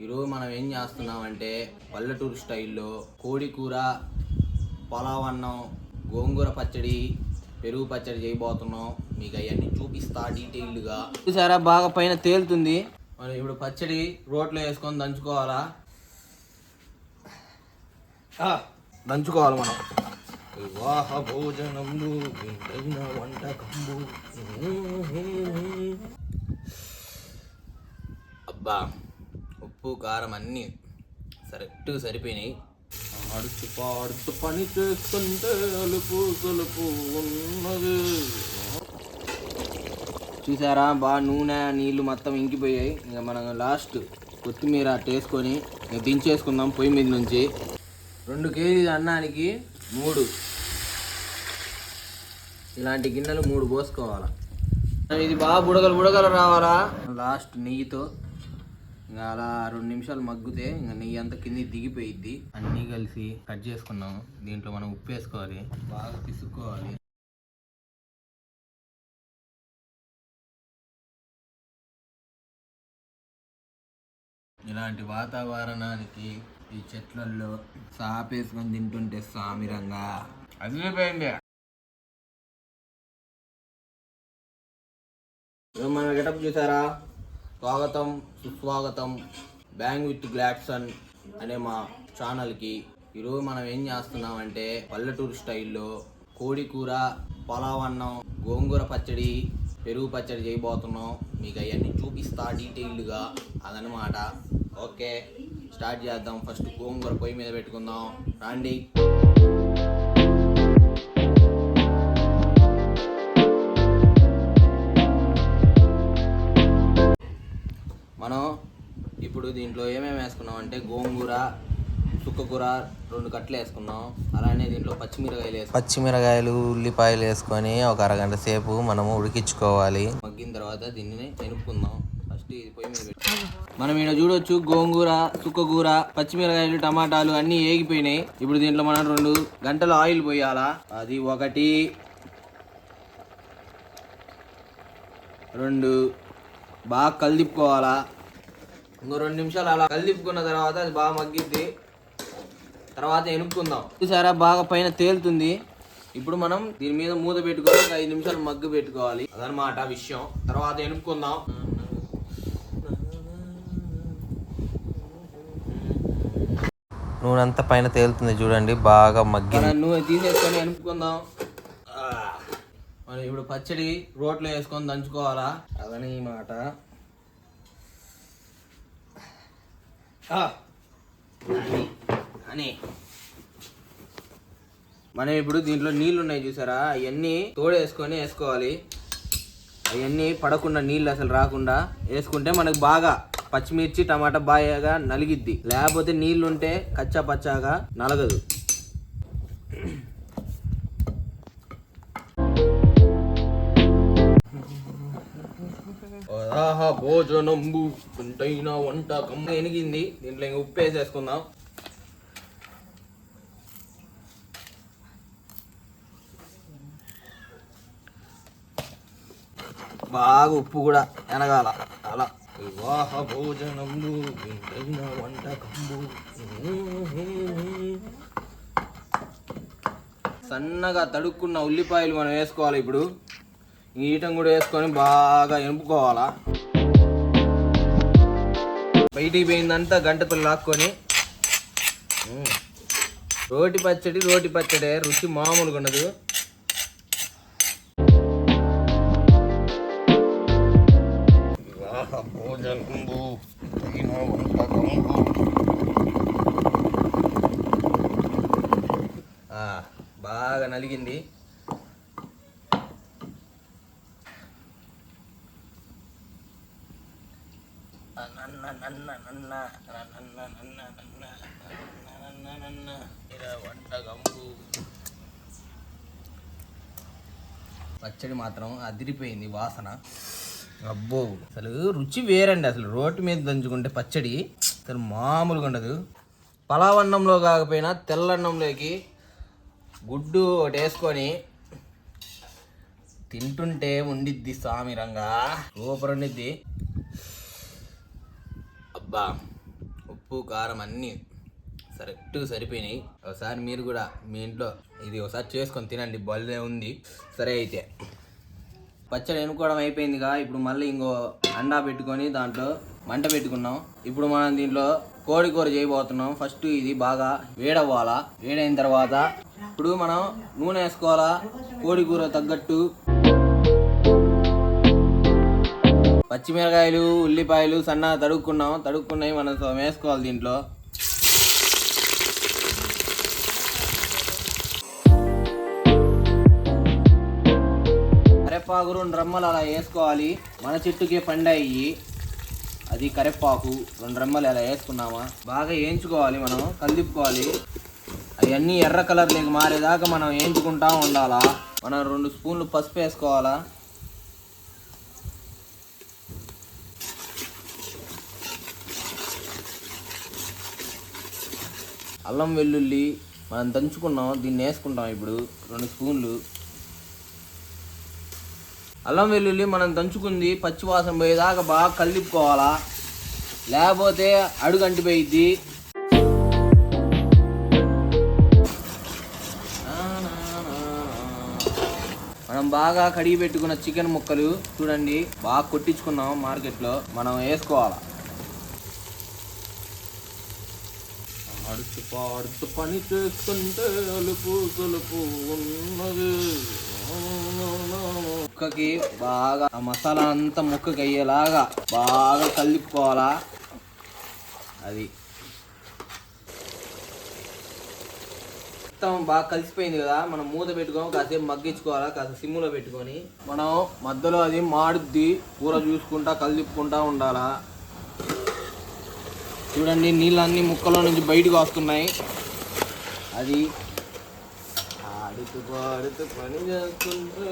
ఈరోజు మనం ఏం చేస్తున్నామంటే పల్లెటూరు స్టైల్లో కోడి కూర, పలావ్ అన్నం, గోంగూర పచ్చడి, పెరుగు పచ్చడి చేయబోతున్నాం. మీకు అవన్నీ చూపిస్తా డీటెయిల్డ్గా. చూసారా బాగా పైన తేలుతుంది. మనం ఇప్పుడు పచ్చడి రోట్లో వేసుకొని దంచుకోవాలా. దంచుకోవాలి మనం. వివాహ భోజనంబు వింతైన వంటకంబు. అబ్బా, ఉప్పు కారం అన్నీ కరెక్ట్గా సరిపోయినాయి. ఆడుతూ పాడుతూ పని చేస్తుంటే అలుపు సలుపు ఉన్నది. చూసారా బాగా నూనె నీళ్ళు మొత్తం ఇంకిపోయాయి. ఇంకా మనం లాస్ట్ కొత్తిమీర వేసుకొని దించేసుకుందాం పొయ్యి మీద నుంచి. 2 కేజీల అన్నానికి 3 ఇలాంటి గిన్నెలు 3 పోసుకోవాలా. ఇది బాగా బుడగలు రావాలా. లాస్ట్ నెయ్యితో ఇంకా అలా 2 నిమిషాలు మగ్గితే ఇంకా నెయ్యి అంతా కింద దిగిపోయిద్ది. అన్నీ కలిసి కట్ చేసుకున్నాం. దీంట్లో మనం ఉప్పు వేసుకోవాలి, బాగా పిసుక్కోవాలి. ఇలాంటి వాతావరణానికి ఈ చెట్లల్లో సాపేసుకొని తింటుంటే సామిరంగా అదిలిపోయింది. మన గెటప్ చూసారా? స్వాగతం సుస్వాగతం బ్యాంగ్ విత్ గ్లాడ్సన్ అనే మా ఛానల్కి. ఈరోజు మనం ఏం చేస్తున్నామంటే పల్లెటూరు స్టైల్లో కోడి కూర, పలావ్ అన్నం, గోంగూర పచ్చడి, పెరుగు పచ్చడి చేయబోతున్నాం. మీకు అవన్నీ చూపిస్తా డీటెయిల్డ్గా. అదనమాట. ఓకే, స్టార్ట్ చేద్దాం. ఫస్ట్ గోంగూర పొయ్యి మీద పెట్టుకుందాం. రండి. మనం ఇప్పుడు దీంట్లో ఏమేమి వేసుకున్నాం అంటే గోంగూర, చుక్కకూర 2 కట్టలు వేసుకున్నాం. అలానే దీంట్లో పచ్చిమిరకాయలు, ఉల్లిపాయలు వేసుకొని ఒక అరగంట సేపు మనము ఉడికించుకోవాలి. మగ్గిన తర్వాత దీన్ని ఎనుపుకుందాం. ఫస్ట్ ఇది పొయ్యి మీద పెట్టి మనం ఇక్కడ చూడొచ్చు గోంగూర, చుక్కకూర, పచ్చిమిరకాయలు, టమాటాలు అన్నీ ఏగిపోయినాయి. ఇప్పుడు దీంట్లో మనం 2 గంటలు ఆయిల్ పోయాలా. అది 1 2 బాగా కలిదిప్పుకోవాలా. ఇంకో 2 నిమిషాలు అలా కలిదిప్పుకున్న తర్వాత అది బాగా మగ్గిద్ది. తర్వాత ఎనుపుకుందాం. చూసారా బాగా పైన తేలుతుంది. ఇప్పుడు మనం దీని మీద మూత పెట్టుకొని 5 నిమిషాలు మగ్గు పెట్టుకోవాలి. అదనమాట విషయం. తర్వాత ఎనుపుకుందాం. నూనె అంతా పైన తేలుతుంది చూడండి, బాగా మగ్గి. నూనె తీసేసుకొని ఎనుపుకుందాం. మనం ఇప్పుడు పచ్చడి రోట్లో వేసుకొని దంచుకోవాలా. అదని మాట. అని మనం ఇప్పుడు దీంట్లో నీళ్ళు ఉన్నాయి చూసారా, అవన్నీ తోడేసుకొని వేసుకోవాలి. అవన్నీ పడకుండా నీళ్ళు అసలు రాకుండా వేసుకుంటే మనకు బాగా పచ్చిమిర్చి, టమాటా బాగా నలిగిద్ది. లేకపోతే నీళ్ళు ఉంటే కచ్చా పచ్చాగా నలగదు. భోజనంబు వింతైన వంటకం. ఎనిగింది. దీంట్లో ఇంకా ఉప్పు వేసేసుకుందాం. బాగా ఉప్పు కూడా ఎనగాల. అలా వివాహ భోజనంబు వింతైన వంటకంబు. సన్నగా తడుక్కున్న ఉల్లిపాయలు మనం వేసుకోవాలి. ఇప్పుడు ఈటం కూడా వేసుకొని బాగా ఎనుపుకోవాలా. బయటికి పోయిందంతా గంటతో లాక్కొని. రోటి పచ్చడి రుచి మామూలుగా ఉండదు. బాగా నలిగింది. పచ్చడి మాత్రం అదిరిపోయింది వాసన. అబ్బో, అసలు రుచి వేరండి. అసలు రోటి మీద దంచుకుంటే పచ్చడి అసలు మామూలుగా ఉండదు. పలావ్ అన్నంలో కాకపోయినా తెల్లన్నంలోకి గుడ్డు ఒకటి వేసుకొని తింటుంటే ఉండిద్ది సామిరంగా. సూపర్ ఉండిద్ది. అబ్బా, ఉప్పు కారం అన్నీ కరెక్ట్గా సరిపోయినాయి. ఒకసారి మీరు కూడా మీ ఇంట్లో ఇది ఒకసారి చేసుకొని తినండి, భలే ఉంది. సరే అయితే పచ్చడి ఎన్నుకోవడం అయిపోయిందిగా. ఇప్పుడు మళ్ళీ ఇంకో అండా పెట్టుకొని దాంట్లో మంట పెట్టుకున్నాం. ఇప్పుడు మనం దీంట్లో కోడి కూర చేయబోతున్నాం. ఫస్ట్ ఇది బాగా వేడవ్వాలా. వేడైన తర్వాత ఇప్పుడు మనం నూనె వేసుకోవాలా. కోడి కూర తగ్గట్టు పచ్చిమిరకాయలు ఉల్లిపాయలు సన్నగా తడుక్కున్నాయి మనం వేసుకోవాలి. దీంట్లో కరెప్పాకు 2 రెమ్మలు అలా వేసుకోవాలి. మన చెట్టుకే పండాయి అది కరెప్పాకు. 2 రెమ్మలు అలా వేసుకున్నామా బాగా వేయించుకోవాలి. మనం కలిపుకోవాలి. అవన్నీ ఎర్ర కలర్లోకి మారేదాకా మనం వేయించుకుంటా ఉండాలా. మనం 2 స్పూన్లు పసుపు వేసుకోవాలా. అల్లం వెల్లుల్లి మనం దంచుకున్నాం, దీన్ని వేసుకుంటాం. ఇప్పుడు 2 స్పూన్లు అల్లం వెల్లుల్లి మనం దంచుకుంది పచ్చివాసన పోయేదాకా బాగా కలిపుకోవాలా, లేకపోతే అడుగు అంటిపోయిద్ది. మనం బాగా కడిగి పెట్టుకున్న చికెన్ ముక్కలు చూడండి బాగా కొట్టించుకున్నాం మార్కెట్లో, మనం వేసుకోవాలా. పాడుతూ పని చేస్తుంటే అలుపు సలుపు ఉన్నది. ముక్కకి బాగా ఆ మసాలా అంతా ముక్కకి అయ్యేలాగా బాగా కలుపుకోవాలా. అది మొత్తం బాగా కలిసిపోయింది కదా. మనం మూత పెట్టుకొని కాసేపు మగ్గించుకోవాలా. కాసేపు సిమ్లో పెట్టుకొని మనం మధ్యలో అది మాడుద్ది కూర చూసుకుంటా కలుపుకుంటా ఉండాలా. చూడండి నీళ్ళన్నీ ముక్కలో నుంచి బయటకు వస్తున్నాయి. అది ఆడుతూ పాడుతూ పని చేస్తుంటే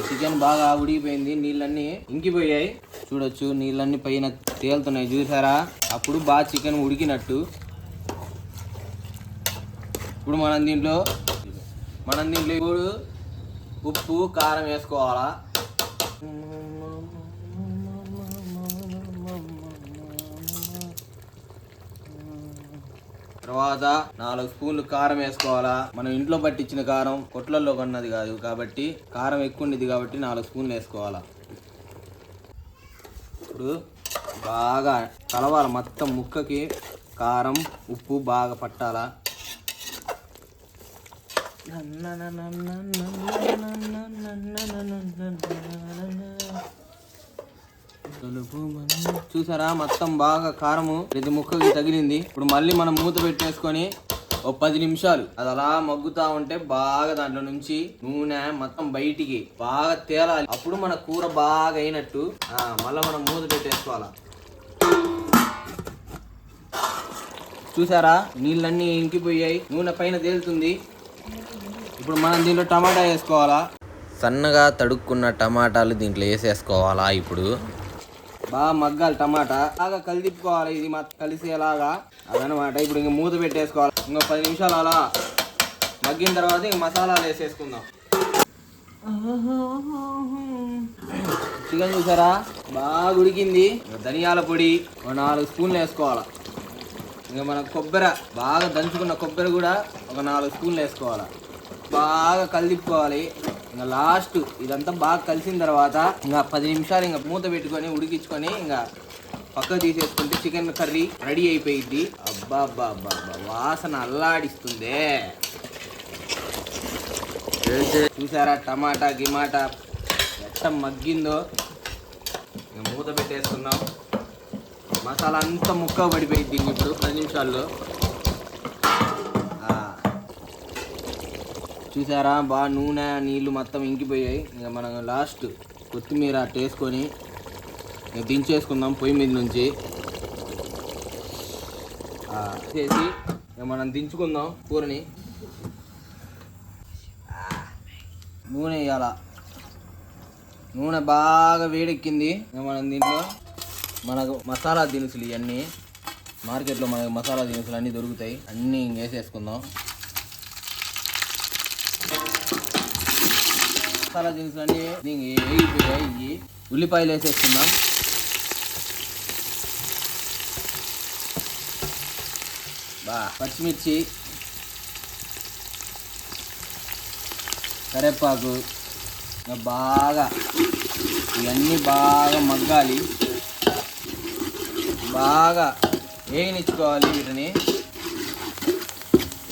చికెన్ బాగా ఉడికిపోయింది, నీళ్ళన్నీ ఇంకిపోయాయి. చూడొచ్చు నీళ్ళన్నీ పైన తేలుతున్నాయి చూసారా. అప్పుడు బాగా చికెన్ ఉడికినట్టు. ఇప్పుడు మనం దీంట్లో ఇప్పుడు ఉప్పు కారం వేసుకోవాలా. తర్వాత 4 స్పూన్లు కారం వేసుకోవాలా. మనం ఇంట్లో పట్టించిన కారం, కొట్లల్లో కొన్నది కాదు కాబట్టి కారం ఎక్కువ ఉండేది కాబట్టి 4 స్పూన్లు వేసుకోవాలా. ఇప్పుడు బాగా కలవాలి మొత్తం ముక్కకి కారం ఉప్పు బాగా పట్టాలా. చూసారా మొత్తం బాగా కారము ప్రతి ముక్కకి తగిలింది. ఇప్పుడు మళ్ళీ మనం మూత పెట్టేసుకొని ఒక 10 నిమిషాలు అది అలా మగ్గుతా ఉంటే బాగా దాంట్లో నుంచి నూనె మొత్తం బయటికి బాగా తేలాలి. అప్పుడు మన కూర బాగా అయినట్టు. మళ్ళీ మనం మూత పెట్టేసుకోవాలా. చూసారా నీళ్ళన్నీ ఇంకిపోయాయి, నూనె పైన తేలుతుంది. ఇప్పుడు మనం దీంట్లో టమాటా వేసుకోవాలా. సన్నగా తడుక్కున్న టమాటాలు దీంట్లో వేసేసుకోవాలా. ఇప్పుడు బాగా మగ్గాలి టమాటా, బాగా కలిదిప్పుకోవాలి. ఇది కలిసేలాగా అదనమాట. ఇప్పుడు ఇంక మూత పెట్టేసుకోవాలి. ఇంకో 10 నిమిషాలు అలా మగ్గిన తర్వాత ఇంక మసాలాలు వేసేసుకుందాం. చికెన్ చూసారా బాగా ఉడికింది. ధనియాల పొడి 4 స్పూన్లు వేసుకోవాలి. ఇంకా మన కొబ్బరి బాగా దంచుకున్న కొబ్బరి కూడా ఒక 4 స్పూన్లు వేసుకోవాలి. బాగా కలిదిప్పుకోవాలి. ఇంకా లాస్ట్ ఇదంతా బాగా కలిసిన తర్వాత ఇంకా 10 నిమిషాలు ఇంకా మూత పెట్టుకొని ఉడికించుకొని ఇంకా పక్కకు తీసేసుకుంటే చికెన్ కర్రీ రెడీ అయిపోయింది. అబ్బా అబ్బా అబ్బా వాసన అల్లాడిస్తుంది. చూసారా టమాటా గిమాటా ఎట్ట మగ్గిందో. ఇంకా మూత పెట్టేసుకుందాం. మసాలా అంతా ముక్క పడిపోయింది ఇప్పుడు 10 నిమిషాల్లో. చూసారా బాగా నూనె నీళ్ళు మొత్తం ఇంకిపోయాయి. ఇంకా మనం లాస్ట్ కొత్తిమీర వేసుకొని ఇంకా దించేసుకుందాం పొయ్యి మీద నుంచి. చేసి ఇంకా మనం దించుకుందాం కూరని. నూనె వేయాల. నూనె బాగా వేడెక్కింది. ఇంకా మనం దీంట్లో మనకు మసాలా దినుసులు ఇవన్నీ మార్కెట్లో మనకు మసాలా దినుసులు అన్నీ దొరుకుతాయి. అన్నీ ఇంక వేసేసుకుందాం. మసాలా దినుసులు అన్నీ వేగిపోయాయి. ఉల్లిపాయలు వేసేసుకుందాం. పచ్చిమిర్చి, కరివేపాకు బాగా ఇవన్నీ బాగా మగ్గాలి, బాగా వేగనిచ్చుకోవాలి. వీటిని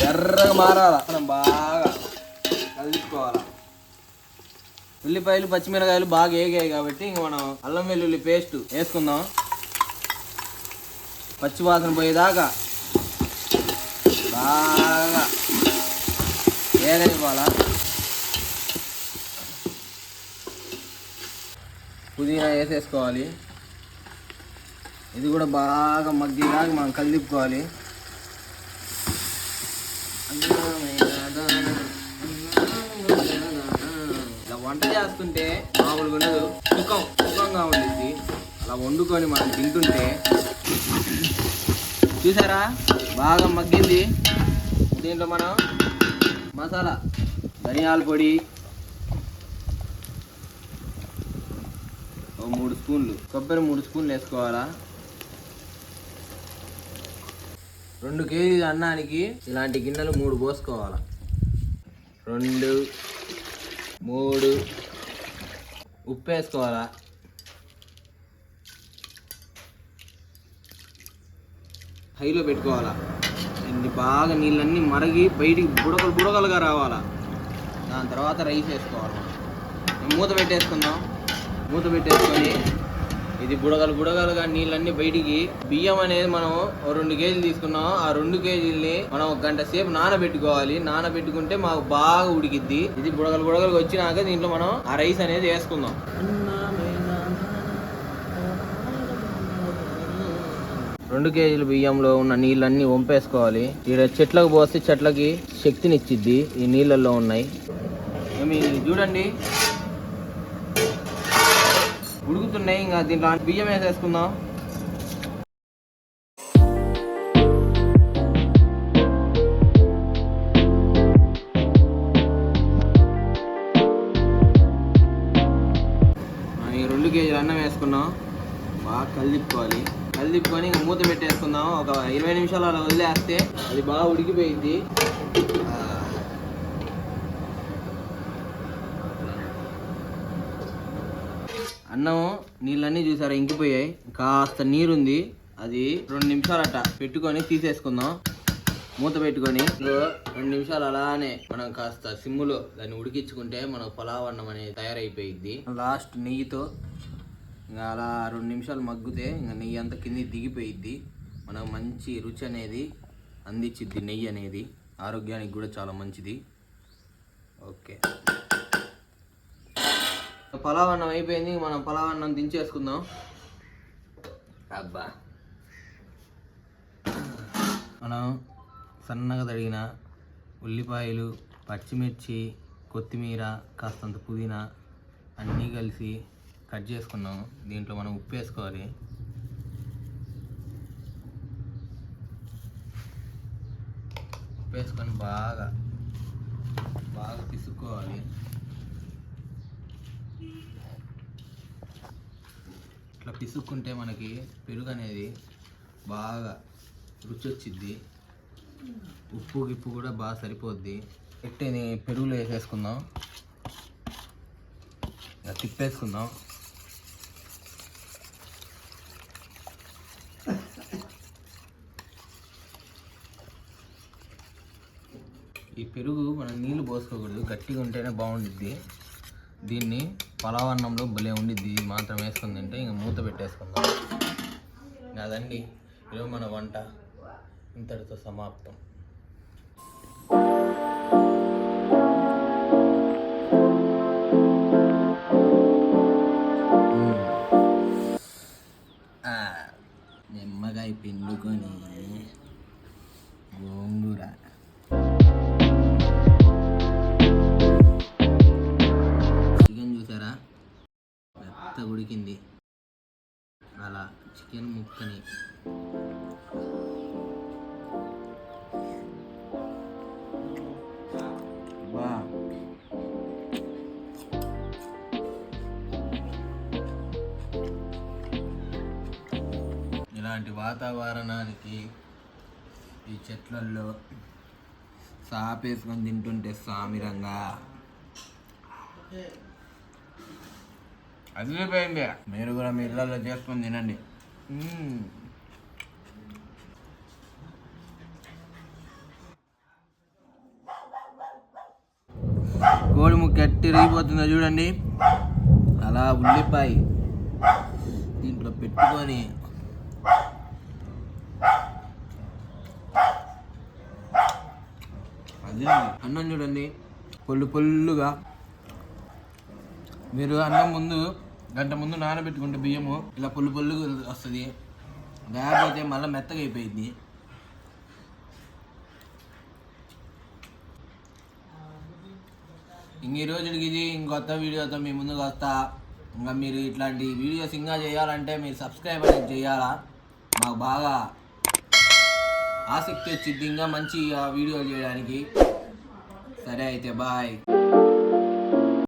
ఎర్రగా మారాలి, మనం బాగా కలుపుకోవాలి. ఉల్లిపాయలు పచ్చిమిరకాయలు బాగా వేగాయి కాబట్టి ఇంక మనం అల్లం వెల్లుల్లి పేస్ట్ వేసుకుందాం. పచ్చివాసన పోయేదాకా బాగా వేగనివ్వాలా. పుదీనా వేసేసుకోవాలి. ఇది కూడా బాగా మగ్గేదాకా మనం కలిపుకోవాలి. ఇలా వంట చేస్తుంటే మామూలుగా ఉండదు, సుఖంగా ఉండిద్ది. అలా వండుకొని మనం తింటుంటే చూసారా బాగా మగ్గింది. దీంట్లో మనం మసాలా, ధనియాల పొడి 3 స్పూన్లు, కొబ్బరి 3 స్పూన్లు వేసుకోవాలా. 2 కేజీల అన్నానికి ఇలాంటి గిన్నెలు 3 పోసుకోవాలా. 2, 3 ఉప్పు వేసుకోవాలా. హైలో పెట్టుకోవాలా. ఇది బాగా నీళ్ళన్నీ మరిగి బయటికి బుడగలుగా రావాలా. దాని తర్వాత రైస్ వేసుకోవాలి. మూత పెట్టేసుకుందాం. మూత పెట్టేసుకొని ఇది బుడగలుగా నీళ్ళన్నీ బయటికి, బియ్యం అనేది మనం 2 కేజీలు తీసుకున్నాం. ఆ 2 కేజీలని మనం 1 గంట సేపు నానబెట్టుకోవాలి. నానబెట్టుకుంటే మాకు బాగా ఉడికిద్ది. ఇది బుడగలుగా వచ్చినాక దీంట్లో మనం ఆ రైస్ అనేది వేసుకుందాం. 2 కేజీల బియ్యంలో ఉన్న నీళ్ళన్నీ వంపేసుకోవాలి. ఇక్కడ చెట్లకు పోస్తే చెట్లకి శక్తినిచ్చిద్ది. ఈ నీళ్ళల్లో ఉన్నాయి చూడండి ఉడుకుతున్నాయి. ఇంకా దీంట్లో బియ్యం వేసేసుకుందాం. ఈ 2 కేజీల అన్నం వేసుకున్నాం. బాగా కలిపుకోవాలి. కలిపుకొని ఇంకా మూత పెట్టేసుకుందాం. ఒక 20 నిమిషాలు అలా వదిలేస్తే అది బాగా ఉడికిపోయింది. అన్నం నీళ్ళన్నీ చూసారా ఇంకిపోయాయి. కాస్త నీరుంది, అది 2 నిమిషాలు అట్ట పెట్టుకొని తీసేసుకుందాం. మూత పెట్టుకొని 2 నిమిషాలు అలానే మనం కాస్త సిమ్ములో దాన్ని ఉడికించుకుంటే మనకు పలావ్ అన్నం అనేది తయారైపోయిద్ది. లాస్ట్ నెయ్యితో ఇంకా అలా 2 నిమిషాలు మగ్గితే ఇంకా నెయ్యి అంతా కింద దిగిపోయిద్ది. మనకు మంచి రుచి అనేది అందించిద్ది. నెయ్యి అనేది ఆరోగ్యానికి కూడా చాలా మంచిది. ఓకే, పలావ్ అన్నం అయిపోయింది. మనం పలావ్ అన్నం దించేసుకుందాం. అబ్బా, మనం సన్నగా తడిగిన ఉల్లిపాయలు, పచ్చిమిర్చి, కొత్తిమీర, కాస్తంత పుదీనా అన్నీ కలిసి కట్ చేసుకున్నాం. దీంట్లో మనం ఉప్పు వేసుకోవాలి. ఉప్పు వేసుకొని బాగా పిసుక్కోవాలి. ఇట్లా పిసుక్కుంటే మనకి పెరుగు అనేది బాగా రుచి వచ్చిద్ది. ఉప్పు గిప్పు కూడా బాగా సరిపోద్ది. పెట్టేది పెరుగులో వేసేసుకుందాం. ఇలా తిప్పేసుకుందాం. ఈ పెరుగు మనం నీళ్ళు పోసుకోకూడదు, గట్టిగా ఉంటేనే బాగుండిద్ది. దీన్ని పలావ్ అన్నంలో భలే ఉండిద్ది. మాత్రం వేసుకుని తింటే ఇంకా మూత పెట్టేసుకుందాం. అదండి ఈరోజు మన వంట ఇంతటితో సమాప్తం. నిమ్మకాయ పిండుకొని గోంగూర చికెన్ చూసారా మెత్తగా ఉడికింది. అలా చికెన్ ముక్కని ఇలాంటి వాతావరణానికి ఈ చెట్లల్లో సాపేసుకొని తింటుంటే సామిరంగా అదిరిపోయింది. మీరు కూడా మీ ఇళ్ళల్లో చేసుకొని తినండి. కోడి ముక్క ఎట్టి రిగిపోతుందో చూడండి. అలా ఉల్లిపాయ దీంట్లో పెట్టుకొని అది అన్నం చూడండి పొల్లుగా. మీరు అన్నం ముందు గంట ముందు నానబెట్టుకుంటే బియ్యము ఇలా పొల్లుగా వస్తుంది. లేకపోతే మళ్ళీ మెత్తగా అయిపోయింది. ఈ రోజుకి ఇది ఇంకొత్త వీడియోతో మీ ముందుకు వస్తా. ఇంకా మీరు ఇట్లాంటి వీడియోస్ ఇంకా చేయాలంటే మీరు సబ్స్క్రైబ్ అనేది చేయాలా. మాకు బాగా ఆసక్తి వచ్చింది ఇంకా మంచి వీడియోలు చేయడానికి. సరే అయితే బాయ్.